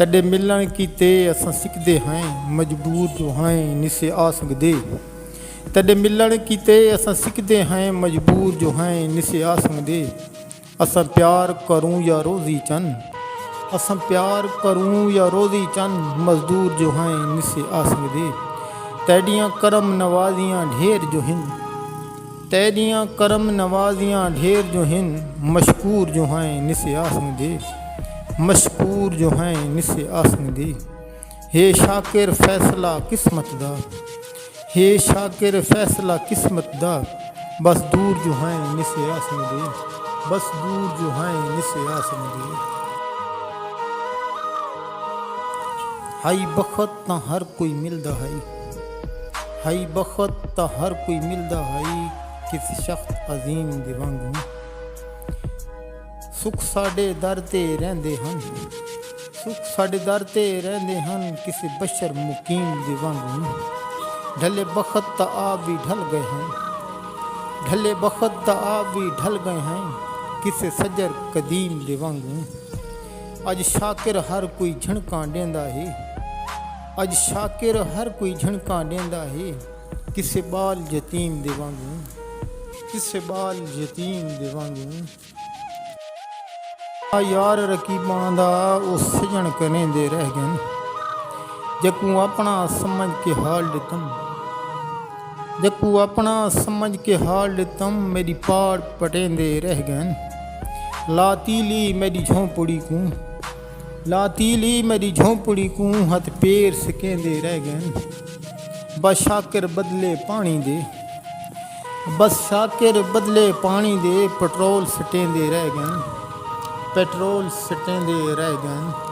तड़े मिलन कीते असां सिकदे हैं मजबूर जो हैं निसे आ सकदे। तड़े मिलन कीते असां सिकदे हैं मजबूर जो हैं निसे आ सकदे। असां प्यार करूं या रोज़ी चंद, असां प्यार करूं या रोज़ी चंद मजदूर जो हैं निसे आ सकदे। तैडियां करम नवाजियां ढेर जो हिन, तैडियां करम नवाजियां ढेर जो हिन मशकूर जो हैं निसे आ सकदे। मशकूर जो हैं निसे आ सकदे। हे शाकिर फैसला किस्मत दा, हे शाकिर फैसला किस्मत दा बस दूर जो हैं निसे आ सकदे, बस दूर जो हैं निसे आ सकदे। हाई बखत तां हर कोई मिलदा है, हाई बखत तां हर कोई मिलदा है किसी शख्स अजीम दे वांगू। सुख साडे दर ते रहिंदे हन, सुख साडे दर ते रहिंदे हन किसी बशर मुकीम दे वांगू। ढले बखत ता आप भी ढल गए हैं, ढले बखत ता आप भी ढल गए हैं किसी सजर कदीम दे वांगू। अज शाकिर हर कोई झणकां देंदा है, अज शाकिर हर कोई झणकां देंदा है किसी बाल यतीम दे वांगू, किसी बाल यतीम दे वांगू। यार रकीबां दा ओ सजन करेंदे रह गए, जकू अपना समझ के हाल दितम, जकू अपना समझ के हाल दितम मेरी पाड़ पटेंदे रह गए। लातीली मेरी झोंपड़ी को, लातीली मेरी झोंपड़ी को हथ पैर सकेंदे रह गए। बस शाकिर बदले पानी दे, बस शाकिर बदले पानी दे पेट्रोल सटेंदे रह गए, पेट्रोल सटेंदे रह गए।